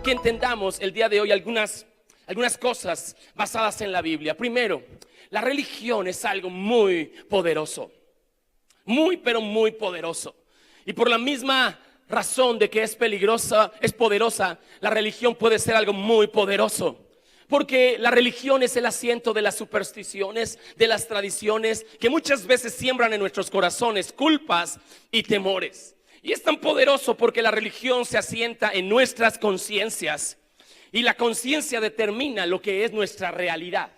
que entendamos el día de hoy algunas cosas basadas en la Biblia. Primero, la religión es algo muy poderoso, muy pero muy poderoso. Y por la misma razón de que es peligrosa, es poderosa, la religión puede ser algo muy poderoso. Porque la religión es el asiento de las supersticiones, de las tradiciones que muchas veces siembran en nuestros corazones culpas y temores. Y es tan poderoso porque la religión se asienta en nuestras conciencias. Y la conciencia determina lo que es nuestra realidad.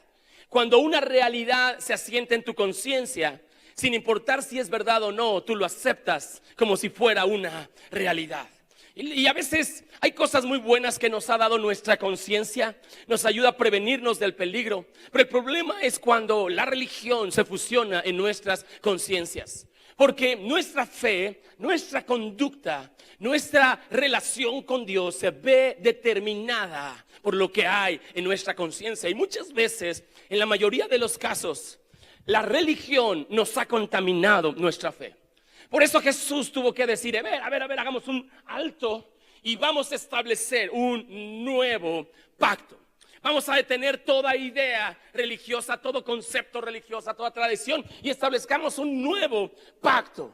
Cuando una realidad se asienta en tu conciencia, sin importar si es verdad o no, tú lo aceptas como si fuera una realidad. Y a veces hay cosas muy buenas que nos ha dado nuestra conciencia, nos ayuda a prevenirnos del peligro. Pero el problema es cuando la religión se fusiona en nuestras conciencias. Porque nuestra fe, nuestra conducta, nuestra relación con Dios se ve determinada por lo que hay en nuestra conciencia. Y muchas veces, en la mayoría de los casos, la religión nos ha contaminado nuestra fe. Por eso Jesús tuvo que decir, a ver, hagamos un alto y vamos a establecer un nuevo pacto. Vamos a detener toda idea religiosa, todo concepto religioso, toda tradición y establezcamos un nuevo pacto.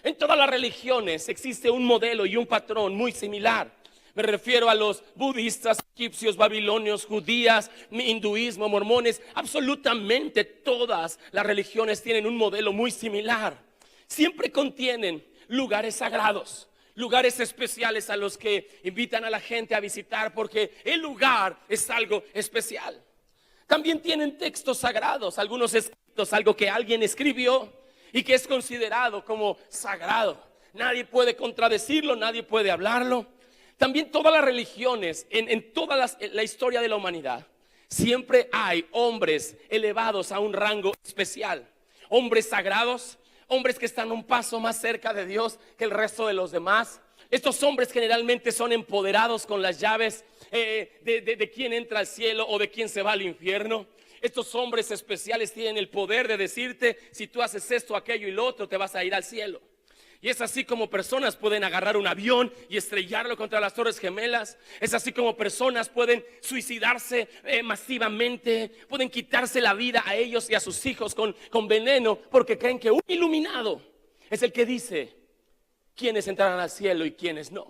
En todas las religiones existe un modelo y un patrón muy similar. Me refiero a los budistas, egipcios, babilonios, judías, hinduismo, mormones. Absolutamente todas las religiones tienen un modelo muy similar. Siempre contienen lugares sagrados, lugares especiales a los que invitan a la gente a visitar porque el lugar es algo especial. También tienen textos sagrados, algunos escritos, algo que alguien escribió y que es considerado como sagrado. Nadie puede contradecirlo, nadie puede hablarlo. También todas las religiones, en toda la historia de la humanidad, siempre hay hombres elevados a un rango especial, hombres sagrados, hombres que están un paso más cerca de Dios que el resto de los demás. Estos hombres generalmente son empoderados con las llaves de quién entra al cielo o de quién se va al infierno. Estos hombres especiales tienen el poder de decirte, si tú haces esto, aquello y lo otro, te vas a ir al cielo. Y es así como personas pueden agarrar un avión y estrellarlo contra las Torres Gemelas. Es así como personas pueden suicidarse masivamente, pueden quitarse la vida a ellos y a sus hijos con veneno, porque creen que un iluminado es el que dice quiénes entrarán al cielo y quiénes no.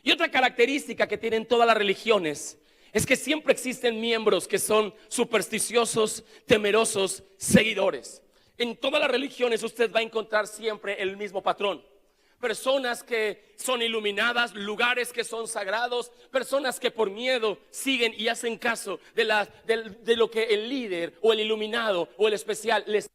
Y otra característica que tienen todas las religiones es que siempre existen miembros que son supersticiosos, temerosos, seguidores. En todas las religiones usted va a encontrar siempre el mismo patrón. Personas que son iluminadas, lugares que son sagrados, personas que por miedo siguen y hacen caso de lo que el líder o el iluminado o el especial les dice.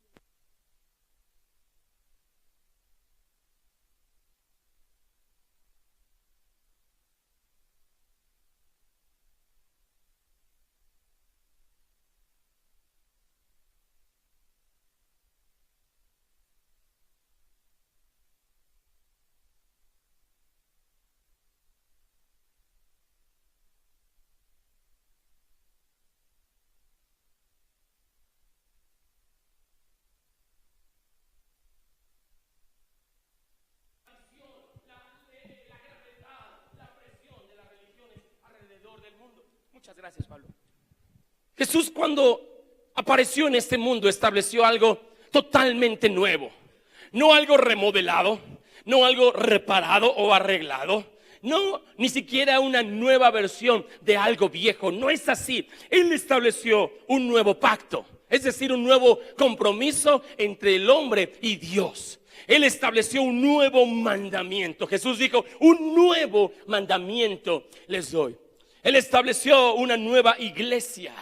Muchas gracias, Pablo. Jesús, cuando apareció en este mundo, estableció algo totalmente nuevo. No algo remodelado, no algo reparado o arreglado. No, ni siquiera una nueva versión de algo viejo. No es así. Él estableció un nuevo pacto, es decir, un nuevo compromiso entre el hombre y Dios. Él estableció un nuevo mandamiento. Jesús dijo, un nuevo mandamiento les doy. Él estableció una nueva iglesia.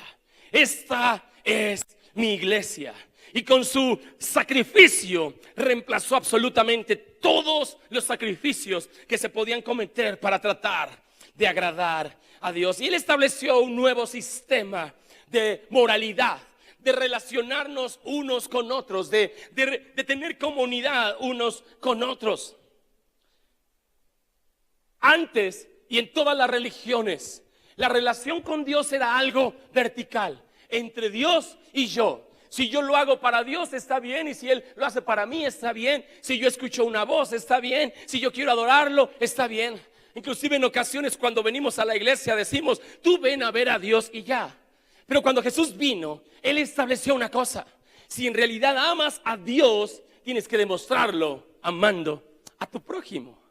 Esta es mi iglesia. Y con su sacrificio reemplazó absolutamente todos los sacrificios que se podían cometer para tratar de agradar a Dios. Y Él estableció un nuevo sistema de moralidad, de relacionarnos unos con otros, de tener comunidad unos con otros. Antes y en todas las religiones, la relación con Dios era algo vertical, entre Dios y yo. Si yo lo hago para Dios, está bien. Y si Él lo hace para mí, está bien. Si yo escucho una voz, está bien. Si yo quiero adorarlo, está bien. Inclusive en ocasiones cuando venimos a la iglesia decimos, tú ven a ver a Dios y ya. Pero cuando Jesús vino, Él estableció una cosa. Si en realidad amas a Dios, tienes que demostrarlo amando a tu prójimo.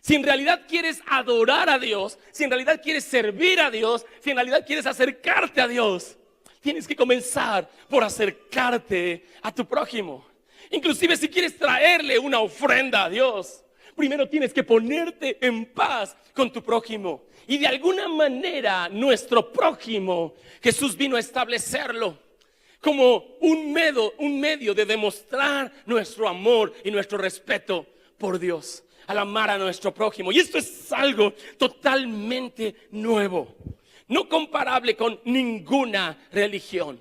Si en realidad quieres adorar a Dios, si en realidad quieres servir a Dios, si en realidad quieres acercarte a Dios, tienes que comenzar por acercarte a tu prójimo. Inclusive si quieres traerle una ofrenda a Dios, primero tienes que ponerte en paz con tu prójimo. Y de alguna manera nuestro prójimo, Jesús vino a establecerlo como un medio de demostrar nuestro amor y nuestro respeto por Dios, al amar a nuestro prójimo. Y esto es algo totalmente nuevo, no comparable con ninguna religión.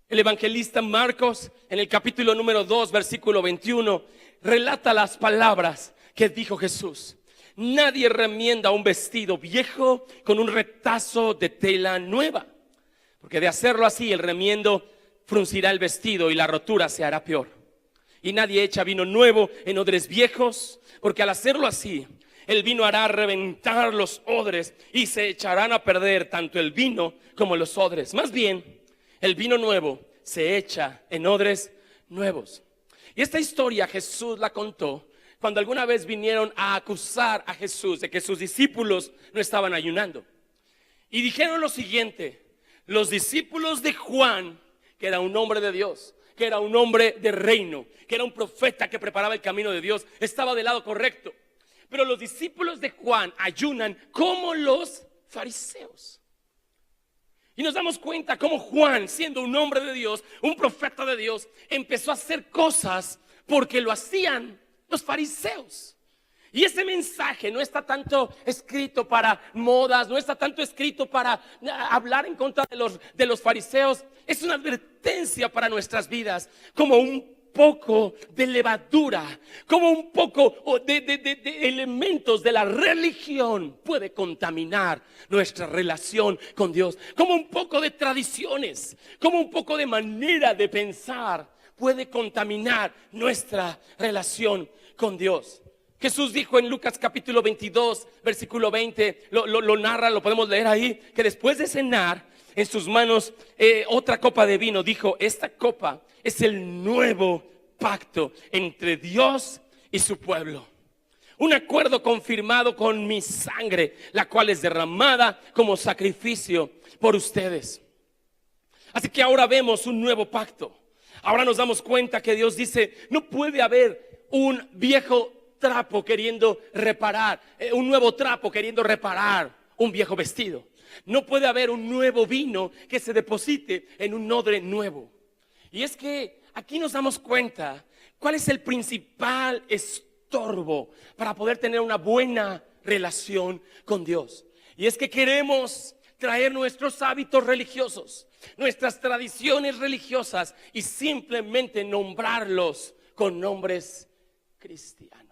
El evangelista Marcos, en el capítulo número 2, versículo 21, relata las palabras que dijo Jesús. Nadie remienda un vestido viejo con un retazo de tela nueva, porque de hacerlo así el remiendo fruncirá el vestido y la rotura se hará peor. Y nadie echa vino nuevo en odres viejos, porque al hacerlo así el vino hará reventar los odres y se echarán a perder tanto el vino como los odres. Más bien, el vino nuevo se echa en odres nuevos. Y esta historia Jesús la contó cuando alguna vez vinieron a acusar a Jesús de que sus discípulos no estaban ayunando. Y dijeron lo siguiente: los discípulos de Juan, que era un hombre de Dios, que era un hombre de reino, que era un profeta que preparaba el camino de Dios, estaba del lado correcto. Pero los discípulos de Juan ayunan como los fariseos. Y nos damos cuenta cómo Juan, siendo un hombre de Dios, un profeta de Dios, empezó a hacer cosas porque lo hacían los fariseos. Y ese mensaje no está tanto escrito para modas, no está tanto escrito para hablar en contra de los fariseos. Es una advertencia para nuestras vidas, como un poco de levadura, como un poco de elementos de la religión puede contaminar nuestra relación con Dios, como un poco de tradiciones, como un poco de manera de pensar puede contaminar nuestra relación con Dios. Jesús dijo en Lucas capítulo 22, versículo 20, lo narra, lo podemos leer ahí, que después de cenar, en sus manos otra copa de vino, dijo: esta copa es el nuevo pacto entre Dios y su pueblo, un acuerdo confirmado con mi sangre, la cual es derramada como sacrificio por ustedes. Así que ahora vemos un nuevo pacto. Ahora nos damos cuenta que Dios dice: no puede haber un viejo trapo queriendo reparar, un nuevo trapo queriendo reparar un viejo vestido. No puede haber un nuevo vino que se deposite en un odre nuevo. Y es que aquí nos damos cuenta cuál es el principal estorbo para poder tener una buena relación con Dios. Y es que queremos traer nuestros hábitos religiosos, nuestras tradiciones religiosas, y simplemente nombrarlos con nombres cristianos.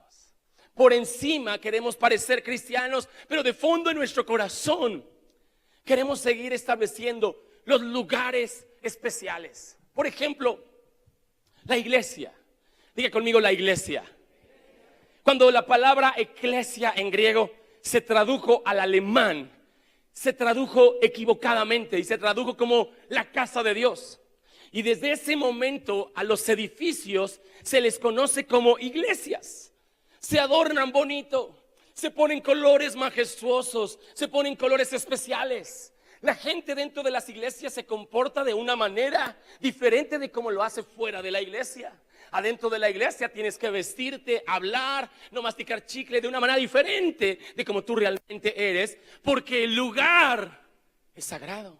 Por encima queremos parecer cristianos, pero de fondo en nuestro corazón queremos seguir estableciendo los lugares especiales. Por ejemplo, la iglesia. Diga conmigo: la iglesia. Cuando la palabra eclesia en griego se tradujo al alemán, se tradujo equivocadamente y se tradujo como la casa de Dios. Y desde ese momento a los edificios se les conoce como iglesias. Se adornan bonito, se ponen colores majestuosos, se ponen colores especiales. La gente dentro de las iglesias se comporta de una manera diferente de como lo hace fuera de la iglesia. Adentro de la iglesia tienes que vestirte, hablar, no masticar chicle, de una manera diferente de como tú realmente eres, porque el lugar es sagrado.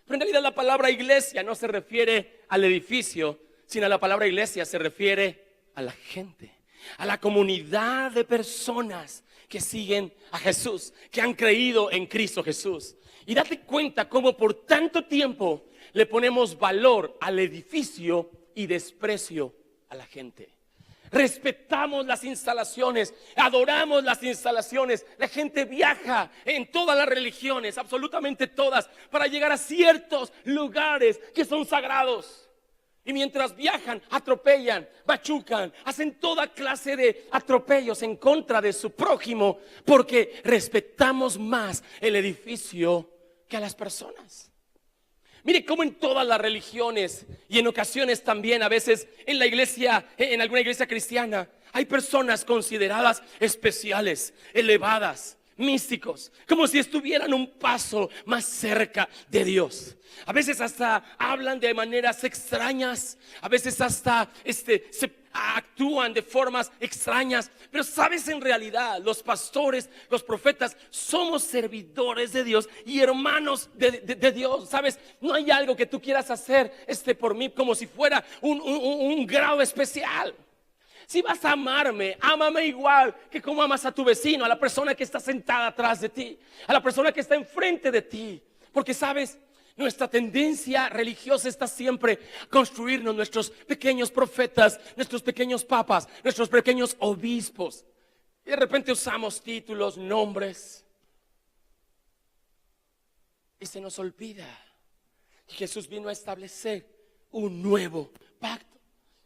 Pero en realidad la palabra iglesia no se refiere al edificio, sino a la palabra iglesia se refiere a la gente, a la comunidad de personas que siguen a Jesús, que han creído en Cristo Jesús. Y date cuenta cómo por tanto tiempo le ponemos valor al edificio y desprecio a la gente. Respetamos las instalaciones, adoramos las instalaciones. La gente viaja en todas las religiones, absolutamente todas, para llegar a ciertos lugares que son sagrados. Y mientras viajan, atropellan, machucan, hacen toda clase de atropellos en contra de su prójimo, porque respetamos más el edificio que a las personas. Mire cómo en todas las religiones y en ocasiones también a veces en la iglesia, en alguna iglesia cristiana, hay personas consideradas especiales, elevadas, místicos, como si estuvieran un paso más cerca de Dios. A veces hasta hablan de maneras extrañas, a veces hasta se actúan de formas extrañas. Pero sabes, en realidad los pastores, los profetas, somos servidores de Dios y hermanos de Dios. Sabes, no hay algo que tú quieras hacer por mí como si fuera un grado especial. Si vas a amarme, ámame igual que como amas a tu vecino, a la persona que está sentada atrás de ti, a la persona que está enfrente de ti. Porque sabes, nuestra tendencia religiosa está siempre a construirnos nuestros pequeños profetas, nuestros pequeños papas, nuestros pequeños obispos. Y de repente usamos títulos, nombres, y se nos olvida que Jesús vino a establecer un nuevo pacto.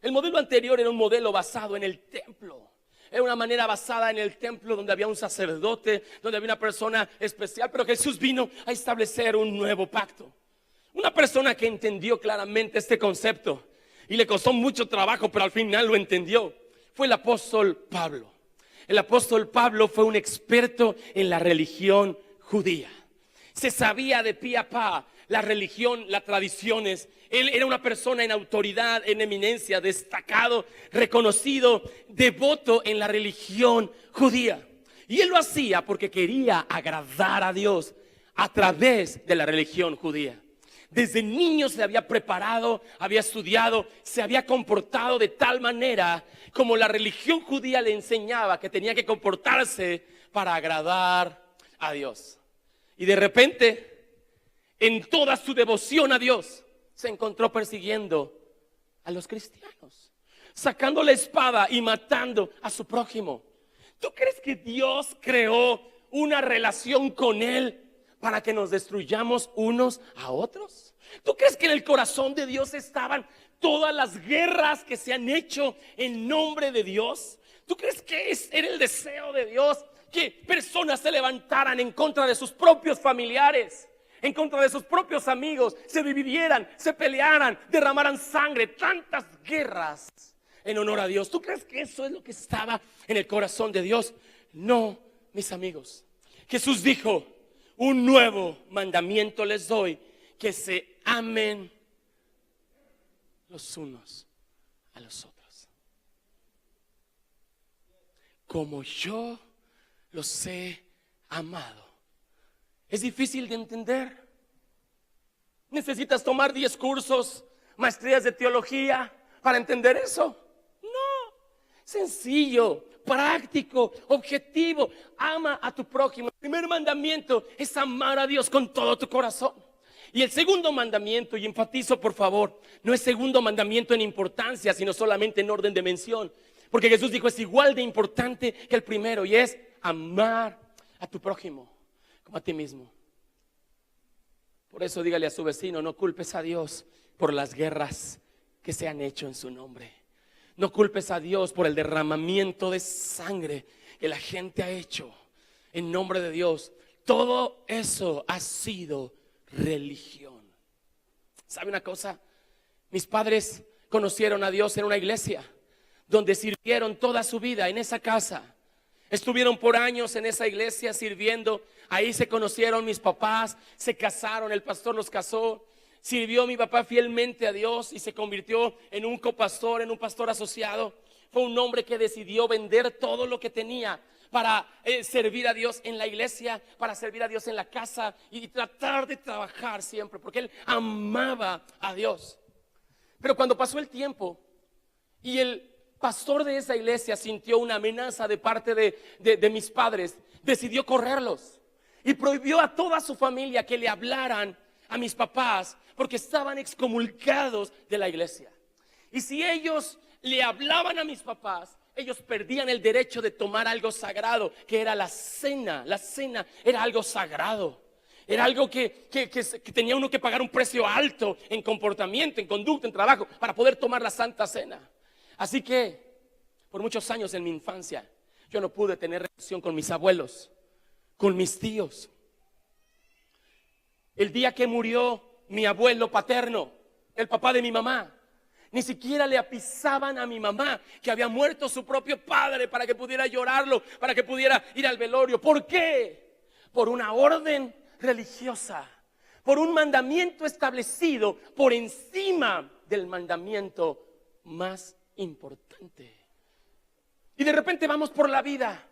El modelo anterior era un modelo basado en el templo. Era una manera basada en el templo donde había un sacerdote, donde había una persona especial. Pero Jesús vino a establecer un nuevo pacto. Una persona que entendió claramente este concepto y le costó mucho trabajo, pero al final lo entendió, fue el apóstol Pablo. El apóstol Pablo fue un experto en la religión judía. Se sabía de pie a pa la religión, las tradiciones. Él era una persona en autoridad, en eminencia, destacado, reconocido, devoto en la religión judía. Y él lo hacía porque quería agradar a Dios a través de la religión judía. Desde niño se había preparado, había estudiado, se había comportado de tal manera como la religión judía le enseñaba que tenía que comportarse para agradar a Dios. Y de repente, en toda su devoción a Dios, se encontró persiguiendo a los cristianos, sacando la espada y matando a su prójimo. ¿Tú crees que Dios creó una relación con él para que nos destruyamos unos a otros? ¿Tú crees que en el corazón de Dios estaban todas las guerras que se han hecho en nombre de Dios? ¿Tú crees que era el deseo de Dios que personas se levantaran en contra de sus propios familiares, en contra de sus propios amigos, se dividieran, se pelearan, derramaran sangre, tantas guerras en honor a Dios? ¿Tú crees que eso es lo que estaba en el corazón de Dios? No, mis amigos. Jesús dijo: un nuevo mandamiento les doy, que se amen los unos a los otros, como yo los he amado. Es difícil de entender. ¿Necesitas tomar 10 cursos, maestrías de teología para entender eso? No, sencillo, práctico, objetivo. Ama a tu prójimo. El primer mandamiento es amar a Dios con todo tu corazón. Y el segundo mandamiento, y enfatizo por favor, no es segundo mandamiento en importancia, sino solamente en orden de mención, porque Jesús dijo es igual de importante que el primero, y es amar a tu prójimo como a ti mismo. Por eso dígale a su vecino: no culpes a Dios por las guerras que se han hecho en su nombre. No culpes a Dios por el derramamiento de sangre que la gente ha hecho en nombre de Dios. Todo eso ha sido religión. ¿Sabe una cosa? Mis padres conocieron a Dios en una iglesia donde sirvieron toda su vida en esa casa. Estuvieron por años en esa iglesia sirviendo. Ahí se conocieron mis papás, se casaron, el pastor los casó. Sirvió mi papá fielmente a Dios y se convirtió en un copastor, en un pastor asociado. Fue un hombre que decidió vender todo lo que tenía para servir a Dios en la iglesia, para servir a Dios en la casa y tratar de trabajar siempre, porque él amaba a Dios. Pero cuando pasó el tiempo y el pastor de esa iglesia sintió una amenaza de parte de mis padres, decidió correrlos y prohibió a toda su familia que le hablaran a mis papás, porque estaban excomulgados de la iglesia. Y si ellos le hablaban a mis papás, ellos perdían el derecho de tomar algo sagrado, que era la cena. La cena era algo sagrado. Era algo que tenía uno que pagar un precio alto en comportamiento, en conducta, en trabajo, para poder tomar la Santa Cena. Así que por muchos años en mi infancia yo no pude tener relación con mis abuelos, con mis tíos. El día que murió mi abuelo paterno, el papá de mi mamá, ni siquiera le avisaban a mi mamá que había muerto su propio padre para que pudiera llorarlo, para que pudiera ir al velorio. ¿Por qué? Por una orden religiosa, por un mandamiento establecido por encima del mandamiento más importante. Y de repente vamos por la vida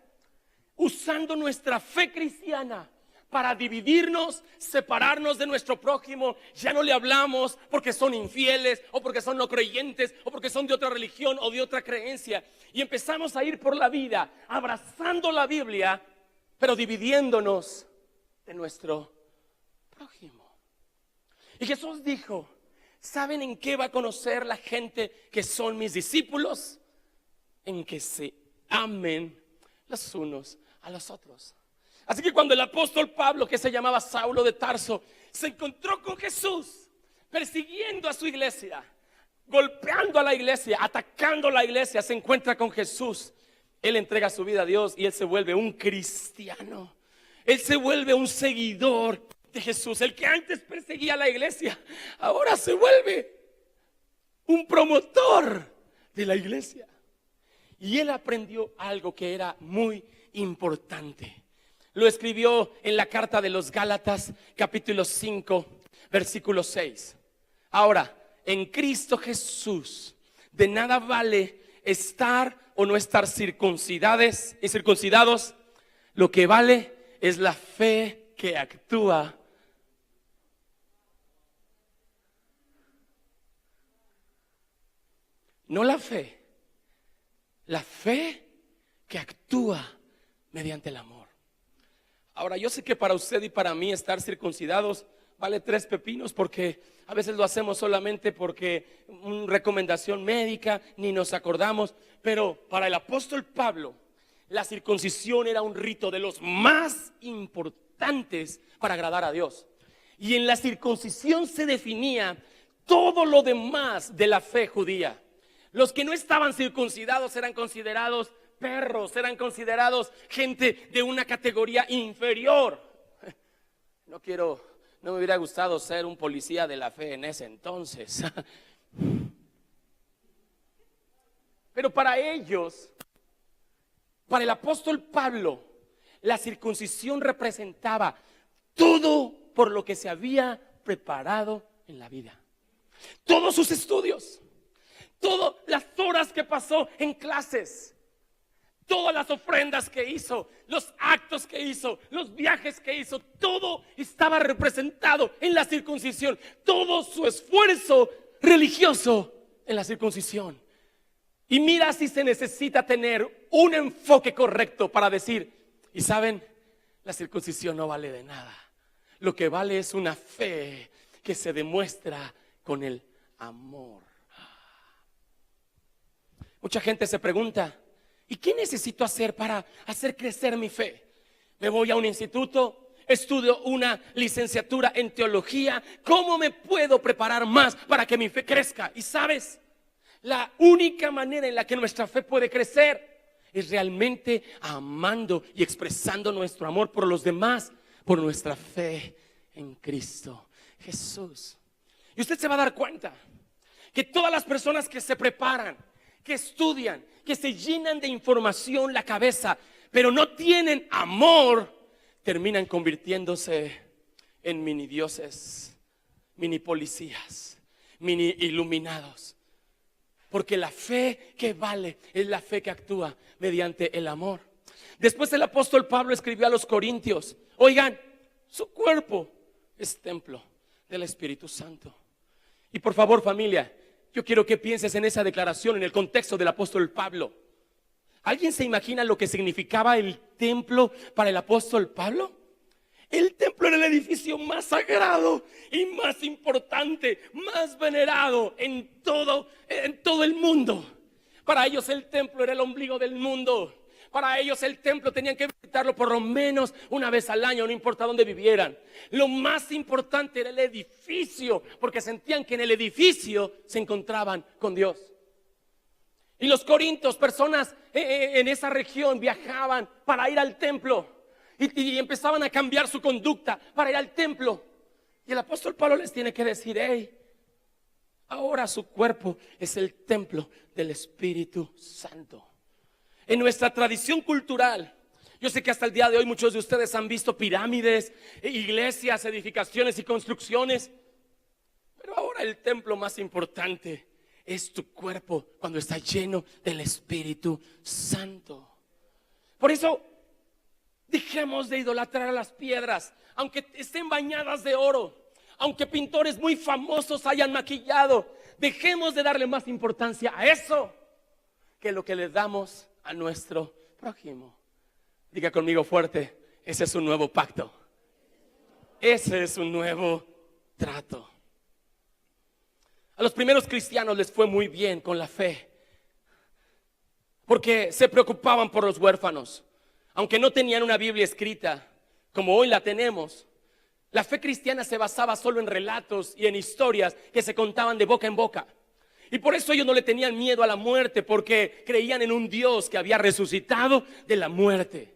usando nuestra fe cristiana para dividirnos, separarnos de nuestro prójimo. Ya no le hablamos porque son infieles, o porque son no creyentes, o porque son de otra religión o de otra creencia. Y empezamos a ir por la vida abrazando la Biblia, pero dividiéndonos de nuestro prójimo. Y Jesús dijo: ¿saben en qué va a conocer la gente que son mis discípulos? En que se amen los unos a los otros. Así que cuando el apóstol Pablo, que se llamaba Saulo de Tarso, se encontró con Jesús, persiguiendo a su iglesia, golpeando a la iglesia, atacando a la iglesia, se encuentra con Jesús. Él entrega su vida a Dios y él se vuelve un cristiano. Él se vuelve un seguidor de Jesús. El que antes perseguía a la iglesia, ahora se vuelve un promotor de la iglesia. Y él aprendió algo que era muy importante. Lo escribió en la carta de los Gálatas, capítulo 5, versículo 6. Ahora, en Cristo Jesús, de nada vale estar o no estar circuncidados y circuncidados. Lo que vale es la fe que actúa. No la fe que actúa mediante el amor. Ahora, yo sé que para usted y para mí estar circuncidados vale 3 pepinos, porque a veces lo hacemos solamente porque una recomendación médica, ni nos acordamos. Pero para el apóstol Pablo, la circuncisión era un rito de los más importantes para agradar a Dios. Y en la circuncisión se definía todo lo demás de la fe judía. Los que no estaban circuncidados eran considerados perros, eran considerados gente de una categoría inferior. No me hubiera gustado ser un policía de la fe en ese entonces. Pero para ellos, para el apóstol Pablo, la circuncisión representaba todo por lo que se había preparado en la vida. Todos sus estudios, todas las horas que pasó en clases, todas las ofrendas que hizo, los actos que hizo, los viajes que hizo, todo estaba representado en la circuncisión. Todo su esfuerzo religioso en la circuncisión. Y mira si se necesita tener un enfoque correcto para decir: y saben, la circuncisión no vale de nada. Lo que vale es una fe que se demuestra con el amor. Mucha gente se pregunta: ¿y qué necesito hacer para hacer crecer mi fe? Me voy a un instituto, estudio una licenciatura en teología. ¿Cómo me puedo preparar más para que mi fe crezca? Y sabes, la única manera en la que nuestra fe puede crecer es realmente amando y expresando nuestro amor por los demás, por nuestra fe en Cristo Jesús. Y usted se va a dar cuenta que todas las personas que se preparan, que estudian, que se llenan de información la cabeza, pero no tienen amor, terminan convirtiéndose en mini dioses, mini policías, mini iluminados. Porque la fe que vale es la fe que actúa mediante el amor. Después el apóstol Pablo escribió a los Corintios: oigan, su cuerpo es templo del Espíritu Santo. Y por favor, familia, yo quiero que pienses en esa declaración en el contexto del apóstol Pablo. ¿Alguien se imagina lo que significaba el templo para el apóstol Pablo? El templo era el edificio más sagrado y más importante, más venerado en todo el mundo. Para ellos el templo era el ombligo del mundo. Para ellos el templo tenían que visitarlo por lo menos una vez al año, no importa dónde vivieran. Lo más importante era el edificio, porque sentían que en el edificio se encontraban con Dios. Y los corintios, personas en esa región, viajaban para ir al templo y empezaban a cambiar su conducta para ir al templo. Y el apóstol Pablo les tiene que decir: hey, ahora su cuerpo es el templo del Espíritu Santo. En nuestra tradición cultural, yo sé que hasta el día de hoy muchos de ustedes han visto pirámides, iglesias, edificaciones y construcciones. Pero ahora el templo más importante es tu cuerpo cuando está lleno del Espíritu Santo. Por eso, dejemos de idolatrar a las piedras, aunque estén bañadas de oro, aunque pintores muy famosos hayan maquillado. Dejemos de darle más importancia a eso que lo que le damos a nuestro prójimo. Diga conmigo fuerte: ese es un nuevo pacto. Ese es un nuevo trato. A los primeros cristianos les fue muy bien con la fe, porque se preocupaban por los huérfanos. Aunque no tenían una Biblia escrita como hoy la tenemos, la fe cristiana se basaba solo en relatos y en historias que se contaban de boca en boca. Y por eso ellos no le tenían miedo a la muerte, porque creían en un Dios que había resucitado de la muerte.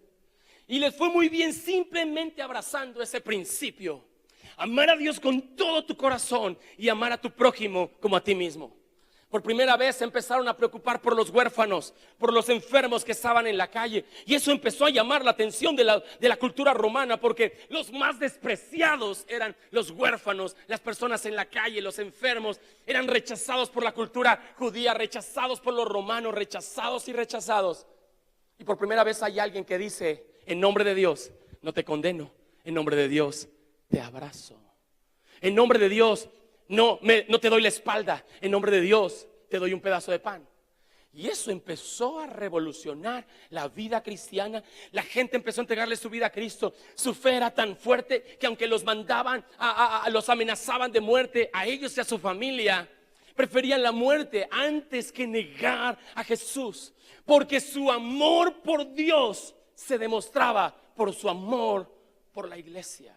Y les fue muy bien simplemente abrazando ese principio: amar a Dios con todo tu corazón y amar a tu prójimo como a ti mismo. Por primera vez se empezaron a preocupar por los huérfanos, por los enfermos que estaban en la calle. Y eso empezó a llamar la atención de la cultura romana, porque los más despreciados eran los huérfanos, las personas en la calle, los enfermos. Eran rechazados por la cultura judía, rechazados por los romanos, rechazados y rechazados. Y por primera vez hay alguien que dice: en nombre de Dios no te condeno, en nombre de Dios te abrazo. En nombre de Dios no te doy la espalda, en nombre de Dios te doy un pedazo de pan. Y eso empezó a revolucionar la vida cristiana. La gente empezó a entregarle su vida a Cristo. Su fe era tan fuerte que aunque los mandaban, los amenazaban de muerte, a ellos y a su familia, preferían la muerte antes que negar a Jesús, porque su amor por Dios se demostraba por su amor por la iglesia.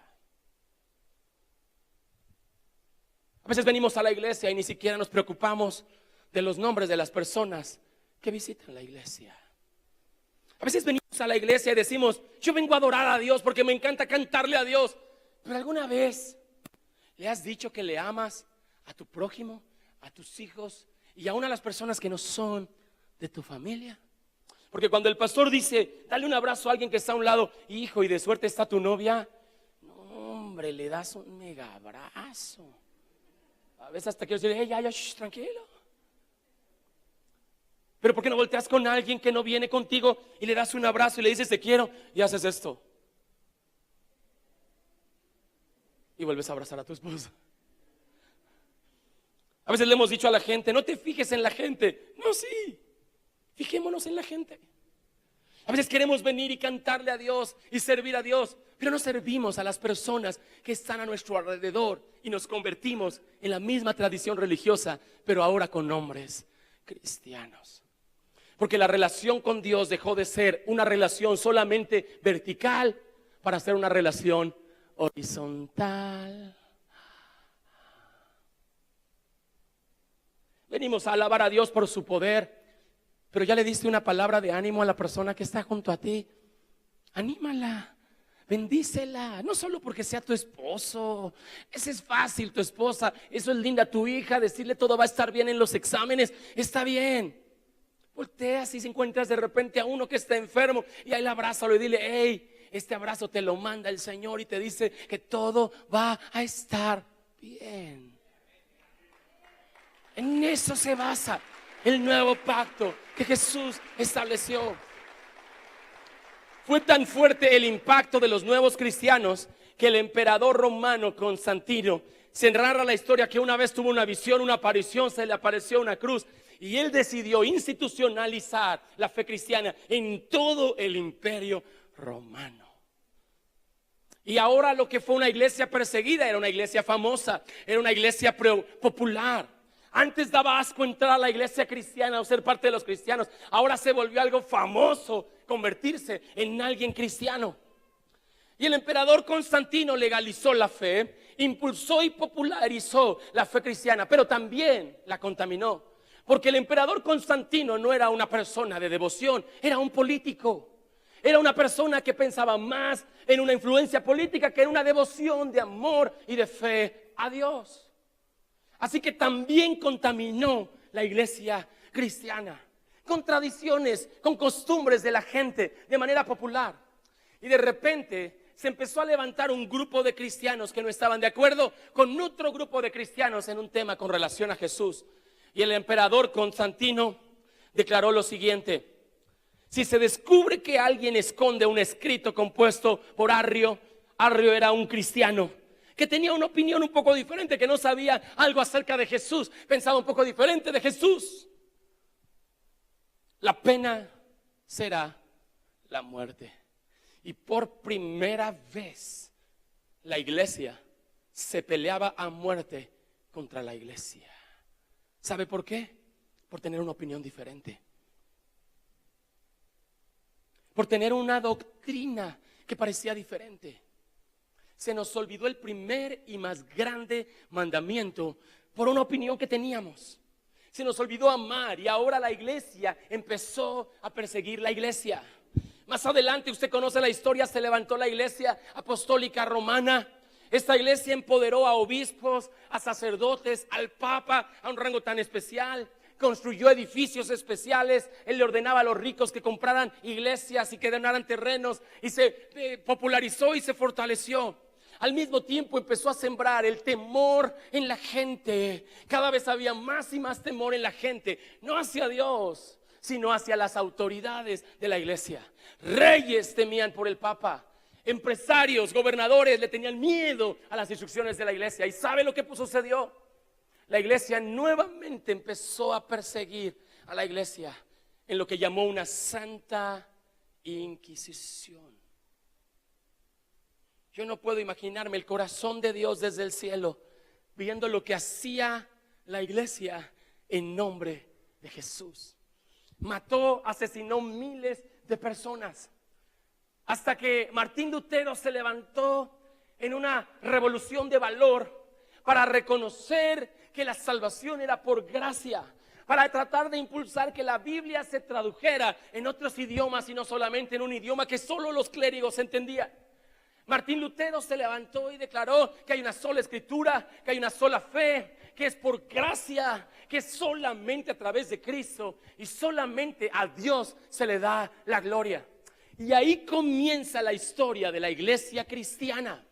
A veces venimos a la iglesia y ni siquiera nos preocupamos de los nombres de las personas que visitan la iglesia. A veces venimos a la iglesia y decimos: yo vengo a adorar a Dios porque me encanta cantarle a Dios. Pero ¿alguna vez le has dicho que le amas a tu prójimo, a tus hijos y aún a las personas que no son de tu familia? Porque cuando el pastor dice: dale un abrazo a alguien que está a un lado, hijo, y de suerte está tu novia, no, hombre, le das un mega abrazo. A veces hasta quiero decir: hey, ya, tranquilo. Pero ¿por qué no volteas con alguien que no viene contigo y le das un abrazo y le dices: te quiero, y haces esto? Y vuelves a abrazar a tu esposa. A veces le hemos dicho a la gente: no te fijes en la gente. No, sí, fijémonos en la gente. A veces queremos venir y cantarle a Dios y servir a Dios, pero no servimos a las personas que están a nuestro alrededor y nos convertimos en la misma tradición religiosa, pero ahora con nombres cristianos. Porque la relación con Dios dejó de ser una relación solamente vertical para ser una relación horizontal. Venimos a alabar a Dios por su poder, pero ya le diste una palabra de ánimo a la persona que está junto a ti. Anímala, bendícela, no solo porque sea tu esposo. Ese es fácil, tu esposa, eso es linda, tu hija, decirle todo va a estar bien en los exámenes, está bien. Volteas y si encuentras de repente a uno que está enfermo y ahí le abrázalo y dile: hey, este abrazo te lo manda el Señor y te dice que todo va a estar bien. En eso se basa el nuevo pacto que Jesús estableció. Fue tan fuerte el impacto de los nuevos cristianos que el emperador romano Constantino se narra la historia que una vez tuvo una visión, una aparición, se le apareció una cruz y él decidió institucionalizar la fe cristiana en todo el imperio romano. Y ahora lo que fue una iglesia perseguida era una iglesia famosa, era una iglesia popular. Antes daba asco entrar a la iglesia cristiana o ser parte de los cristianos. Ahora se volvió algo famoso convertirse en alguien cristiano. Y el emperador Constantino legalizó la fe, impulsó y popularizó la fe cristiana, pero también la contaminó. Porque el emperador Constantino no era una persona de devoción, era un político. Era una persona que pensaba más en una influencia política que en una devoción de amor y de fe a Dios. Así que también contaminó la iglesia cristiana, con tradiciones, con costumbres de la gente, de manera popular. Y de repente se empezó a levantar un grupo de cristianos que no estaban de acuerdo con otro grupo de cristianos en un tema con relación a Jesús. Y el emperador Constantino declaró lo siguiente: si se descubre que alguien esconde un escrito compuesto por Arrio era un cristiano que tenía una opinión un poco diferente, que no sabía algo acerca de Jesús, pensaba un poco diferente de Jesús, la pena será la muerte. Y por primera vez la iglesia se peleaba a muerte contra la iglesia. ¿Sabe por qué? Por tener una opinión diferente, por tener una doctrina que parecía diferente. Se nos olvidó el primer y más grande mandamiento por una opinión que teníamos. Se nos olvidó amar y ahora la iglesia empezó a perseguir la iglesia. Más adelante, usted conoce la historia, se levantó la iglesia apostólica romana. Esta iglesia empoderó a obispos, a sacerdotes, al papa, a un rango tan especial. Construyó edificios especiales. Él le ordenaba a los ricos que compraran iglesias y que donaran terrenos, y se popularizó y se fortaleció. Al mismo tiempo empezó a sembrar el temor en la gente. Cada vez había más y más temor en la gente, no hacia Dios, sino hacia las autoridades de la iglesia. Reyes temían por el papa. Empresarios, gobernadores le tenían miedo a las instrucciones de la iglesia. ¿Y sabe lo que sucedió? La iglesia nuevamente empezó a perseguir a la iglesia en lo que llamó una santa inquisición. Yo no puedo imaginarme el corazón de Dios desde el cielo viendo lo que hacía la iglesia en nombre de Jesús. Mató, asesinó miles de personas, hasta que Martín Lutero se levantó en una revolución de valor para reconocer que la salvación era por gracia, para tratar de impulsar que la Biblia se tradujera en otros idiomas y no solamente en un idioma que solo los clérigos entendían. Martín Lutero se levantó y declaró que hay una sola escritura, que hay una sola fe, que es por gracia, que solamente a través de Cristo y solamente a Dios se le da la gloria. Y ahí comienza la historia de la iglesia cristiana.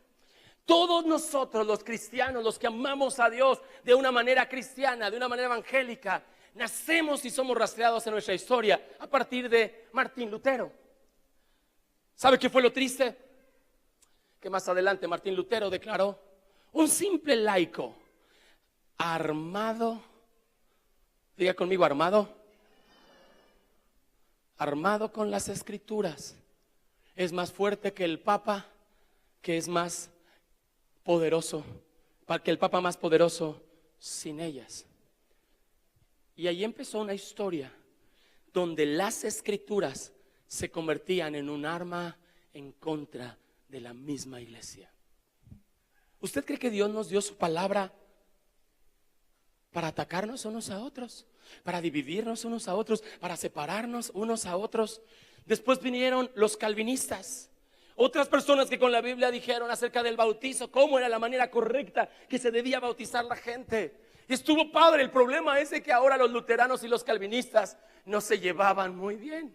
Todos nosotros los cristianos, los que amamos a Dios de una manera cristiana, de una manera evangélica, nacemos y somos rastreados en nuestra historia a partir de Martín Lutero. ¿Sabe qué fue lo triste? Que más adelante Martín Lutero declaró: un simple laico armado, diga conmigo, armado con las escrituras, es más fuerte que el papa, que es más poderoso, que el papa más poderoso sin ellas. Y ahí empezó una historia donde las escrituras se convertían en un arma en contra de la misma iglesia. ¿Usted cree que Dios nos dio su palabra para atacarnos unos a otros, para dividirnos unos a otros, para separarnos unos a otros? Después vinieron los calvinistas, otras personas que con la Biblia dijeron acerca del bautizo, cómo era la manera correcta que se debía bautizar la gente. Y estuvo padre. El problema es que ahora los luteranos y los calvinistas no se llevaban muy bien.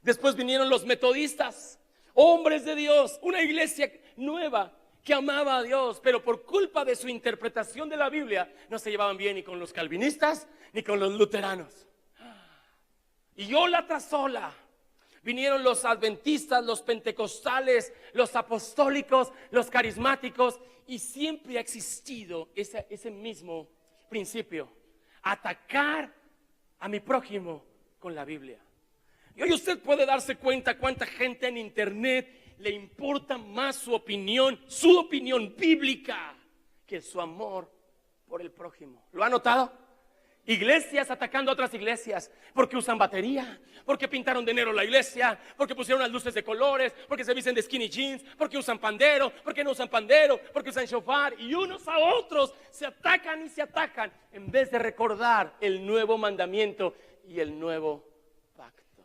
Después vinieron los metodistas, hombres de Dios, una iglesia nueva que amaba a Dios, pero por culpa de su interpretación de la Biblia no se llevaban bien ni con los calvinistas ni con los luteranos. Y ola tras ola vinieron los adventistas, los pentecostales, los apostólicos, los carismáticos, y siempre ha existido ese mismo principio: atacar a mi prójimo con la Biblia. Y hoy usted puede darse cuenta cuánta gente en internet le importa más su opinión bíblica, que su amor por el prójimo. ¿Lo ha notado? Iglesias atacando a otras iglesias porque usan batería, porque pintaron de negro la iglesia, porque pusieron las luces de colores, porque se visten de skinny jeans, porque usan pandero, porque no usan pandero, porque usan shofar, y unos a otros se atacan y se atacan en vez de recordar el nuevo mandamiento y el nuevo pacto.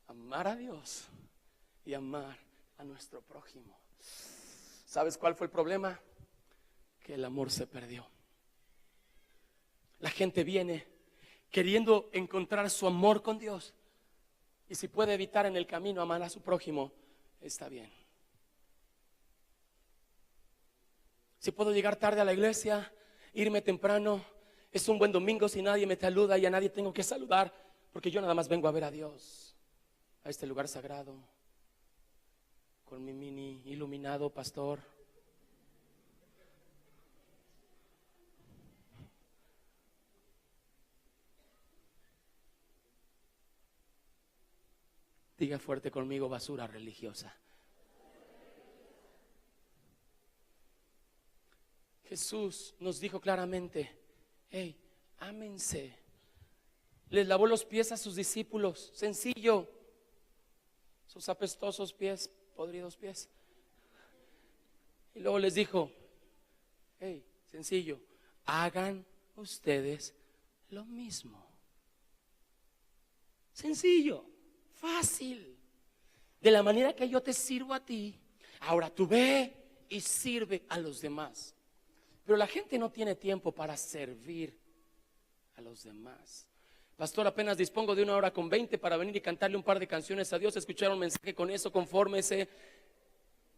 Amar a Dios y amar a nuestro prójimo. ¿Sabes cuál fue el problema? Que el amor se perdió. La gente viene queriendo encontrar su amor con Dios, y si puede evitar en el camino amar a su prójimo, está bien. Si puedo llegar tarde a la iglesia, irme temprano, es un buen domingo si nadie me saluda y a nadie tengo que saludar, porque yo nada más vengo a ver a Dios, a este lugar sagrado, con mi mini iluminado pastor. Diga fuerte conmigo: basura religiosa. Jesús nos dijo claramente: hey, ámense. Les lavó los pies a sus discípulos, sencillo. Sus apestosos pies, podridos pies. Y luego les dijo: hey, sencillo, hagan ustedes lo mismo. Sencillo, fácil. De la manera que yo te sirvo a ti, ahora tú ve y sirve a los demás. Pero la gente no tiene tiempo para servir a los demás. Pastor, apenas dispongo de 1:20 para venir y cantarle un par de canciones a Dios. Escuchar un mensaje con eso, confórmese.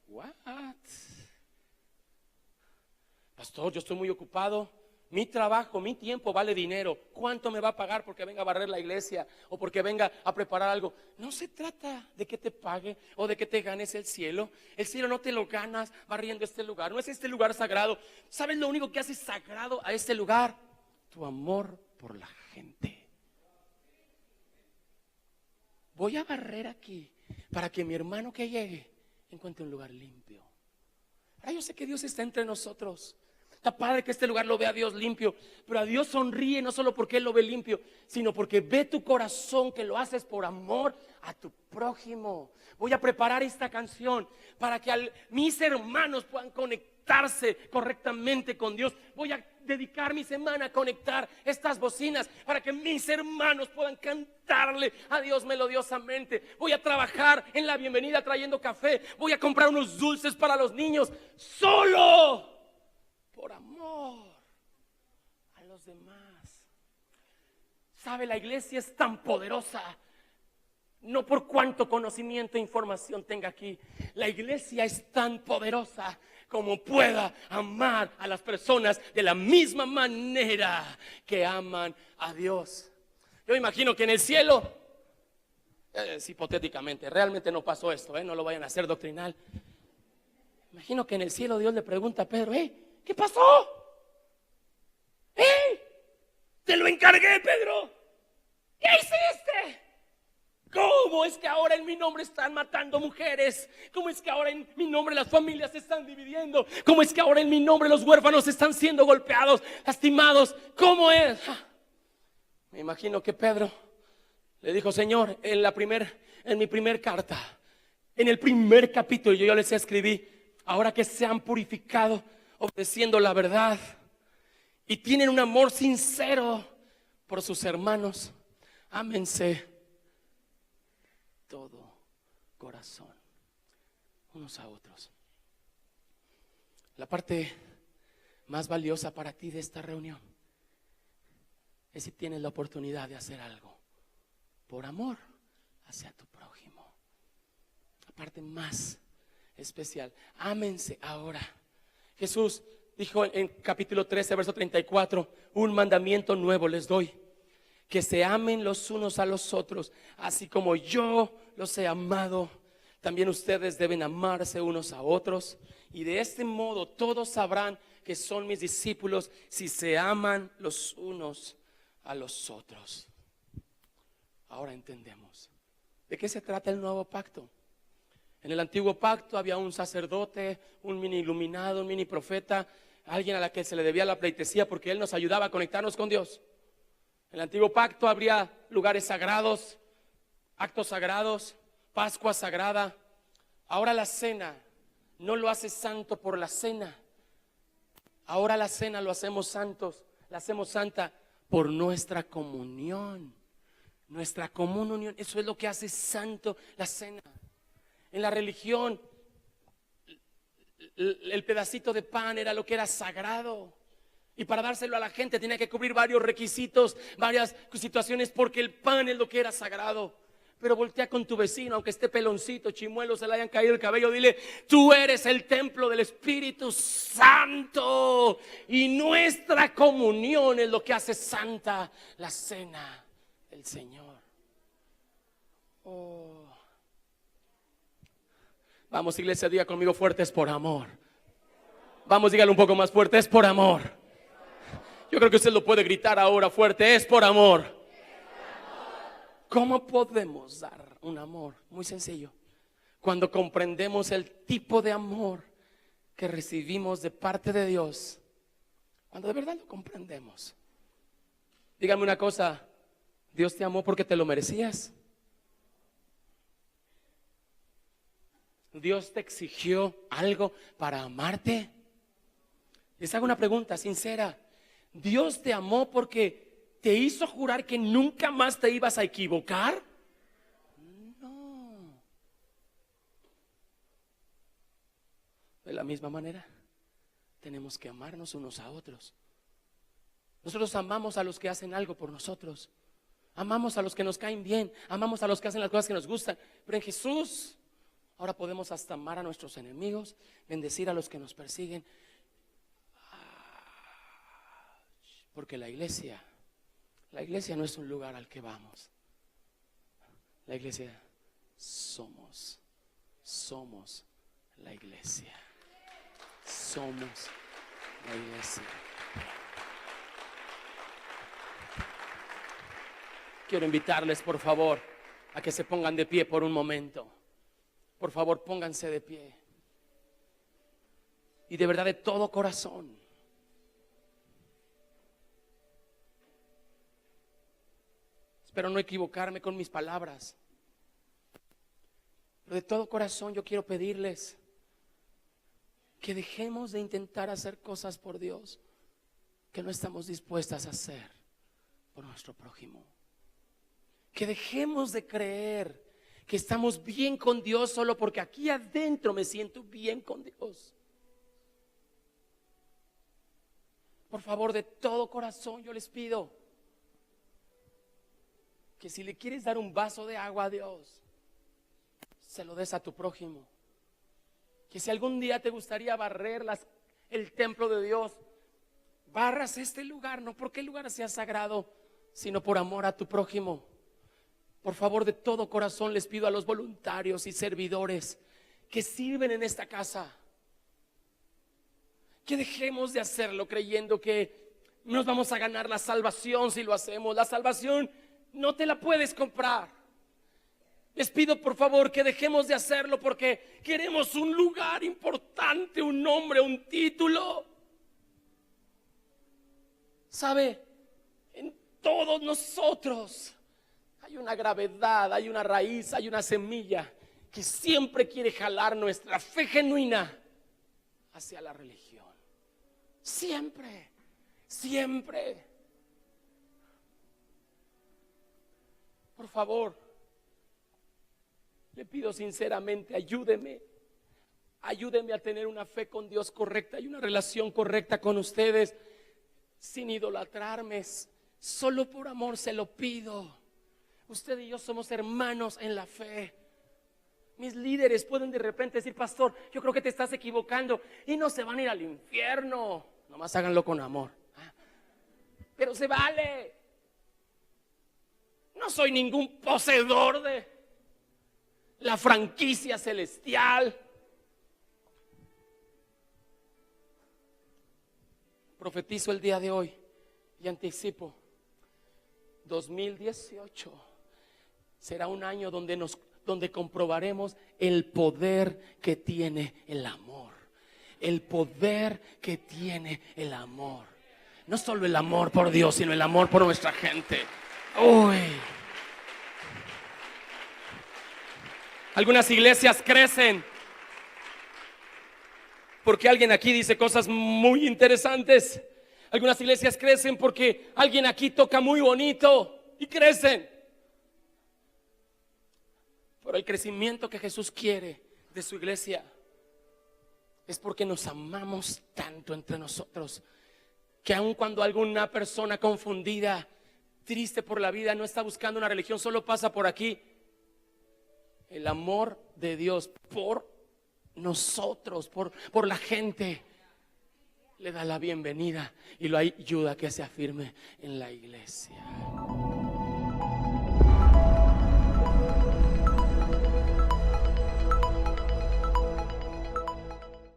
What? Pastor, yo estoy muy ocupado. Mi trabajo, mi tiempo vale dinero. ¿Cuánto me va a pagar porque venga a barrer la iglesia o porque venga a preparar algo? No se trata de que te pague o de que te ganes el cielo. El cielo no te lo ganas barriendo este lugar. No es este lugar sagrado. ¿Sabes lo único que hace sagrado a este lugar? Tu amor por la gente. Voy a barrer aquí para que mi hermano que llegue encuentre un lugar limpio. Ahora yo sé que Dios está entre nosotros. Está padre que este lugar lo vea Dios limpio, pero a Dios sonríe no solo porque Él lo ve limpio, sino porque ve tu corazón, que lo haces por amor a tu prójimo. Voy a preparar esta canción para que mis hermanos puedan conectarse correctamente con Dios. Voy a dedicar mi semana a conectar estas bocinas para que mis hermanos puedan cantarle a Dios melodiosamente. Voy a trabajar en la bienvenida trayendo café. Voy a comprar unos dulces para los niños, solo por amor a los demás. ¿Sabe? La iglesia es tan poderosa, no por cuánto conocimiento e información tenga aquí. La iglesia es tan poderosa como pueda amar a las personas de la misma manera que aman a Dios. Yo imagino que en el cielo, hipotéticamente, realmente no pasó esto, no lo vayan a hacer doctrinal. Imagino que en el cielo Dios le pregunta a Pedro: ¿qué pasó? Te lo encargué, Pedro. ¿Qué hiciste? ¿Cómo es que ahora en mi nombre están matando mujeres? ¿Cómo es que ahora en mi nombre las familias se están dividiendo? ¿Cómo es que ahora en mi nombre los huérfanos están siendo golpeados, lastimados? ¿Cómo es? Me imagino que Pedro le dijo: Señor, en mi primer carta, en el primer capítulo yo les escribí: ahora que se han purificado obedeciendo la verdad y tienen un amor sincero por sus hermanos, ámense todo corazón unos a otros. La parte más valiosa para ti de esta reunión es si tienes la oportunidad de hacer algo por amor hacia tu prójimo. La parte más especial: ámense ahora. Jesús dijo en capítulo 13, verso 34: un mandamiento nuevo les doy, que se amen los unos a los otros, así como yo los he amado, también ustedes deben amarse unos a otros. Y de este modo todos sabrán que son mis discípulos, si se aman los unos a los otros. Ahora entendemos de qué se trata el nuevo pacto. En el antiguo pacto había un sacerdote, un mini iluminado, un mini profeta, alguien a la que se le debía la pleitesía porque él nos ayudaba a conectarnos con Dios. En el antiguo pacto habría lugares sagrados, actos sagrados, Pascua sagrada. Ahora la cena no lo hace santo por la cena. Ahora la cena lo hacemos santos, la hacemos santa por nuestra comunión. Nuestra común unión, eso es lo que hace santo la cena. En la religión, el pedacito de pan era lo que era sagrado. Y para dárselo a la gente tenía que cubrir varios requisitos, varias situaciones, porque el pan es lo que era sagrado. Pero voltea con tu vecino, aunque esté peloncito, chimuelo, se le hayan caído el cabello, dile: tú eres el templo del Espíritu Santo. Y nuestra comunión es lo que hace santa la cena del Señor. Oh. Vamos, iglesia, diga conmigo fuerte: es por amor. Vamos, dígalo un poco más fuerte: es por amor. Yo creo que usted lo puede gritar ahora fuerte: es por amor. ¿Cómo podemos dar un amor? Muy sencillo. Cuando comprendemos el tipo de amor que recibimos de parte de Dios. Cuando de verdad lo comprendemos. Dígame una cosa: ¿Dios te amó porque te lo merecías? ¿Dios te exigió algo para amarte? Les hago una pregunta sincera: ¿Dios te amó porque te hizo jurar que nunca más te ibas a equivocar? No. De la misma manera, tenemos que amarnos unos a otros. Nosotros amamos a los que hacen algo por nosotros. Amamos a los que nos caen bien. Amamos a los que hacen las cosas que nos gustan. Pero en Jesús ahora podemos hasta amar a nuestros enemigos, bendecir a los que nos persiguen. Porque la iglesia no es un lugar al que vamos. La iglesia somos la iglesia. Somos la iglesia. Quiero invitarles, por favor, a que se pongan de pie por un momento. Por favor, pónganse de pie. Y de verdad, de todo corazón, espero no equivocarme con mis palabras, pero de todo corazón yo quiero pedirles que dejemos de intentar hacer cosas por Dios que no estamos dispuestas a hacer por nuestro prójimo. Que dejemos de creer que estamos bien con Dios solo porque aquí adentro me siento bien con Dios. Por favor, de todo corazón yo les pido que si le quieres dar un vaso de agua a Dios, se lo des a tu prójimo. Que si algún día te gustaría barrer el templo de Dios, barras este lugar, no porque el lugar sea sagrado, sino por amor a tu prójimo. Por favor, de todo corazón les pido a los voluntarios y servidores que sirven en esta casa, que dejemos de hacerlo creyendo que nos vamos a ganar la salvación si lo hacemos. La salvación no te la puedes comprar. Les pido por favor que dejemos de hacerlo porque queremos un lugar importante, un nombre, un título. ¿Sabe? En todos nosotros hay una gravedad, hay una raíz, hay una semilla que siempre quiere jalar nuestra fe genuina hacia la religión. Siempre, siempre. Por favor, le pido sinceramente, ayúdeme a tener una fe con Dios correcta y una relación correcta con ustedes, sin idolatrarme, solo por amor se lo pido. Usted y yo somos hermanos en la fe. Mis líderes pueden de repente decir: pastor, yo creo que te estás equivocando, y no se van a ir al infierno. Nomás háganlo con amor. Pero se vale. No soy ningún poseedor de la franquicia celestial. Profetizo el día de hoy y anticipo: 2018 será un año donde comprobaremos el poder que tiene el amor. el poder que tiene el amor. No solo el amor por Dios, sino el amor por nuestra gente. Uy. Algunas iglesias crecen porque alguien aquí dice cosas muy interesantes. Algunas iglesias crecen porque alguien aquí toca muy bonito y crecen. Pero el crecimiento que Jesús quiere de su iglesia es porque nos amamos tanto entre nosotros, que aun cuando alguna persona confundida, triste por la vida, no está buscando una religión, solo pasa por aquí, el amor de Dios por nosotros, por la gente, le da la bienvenida y lo ayuda a que se afirme en la iglesia.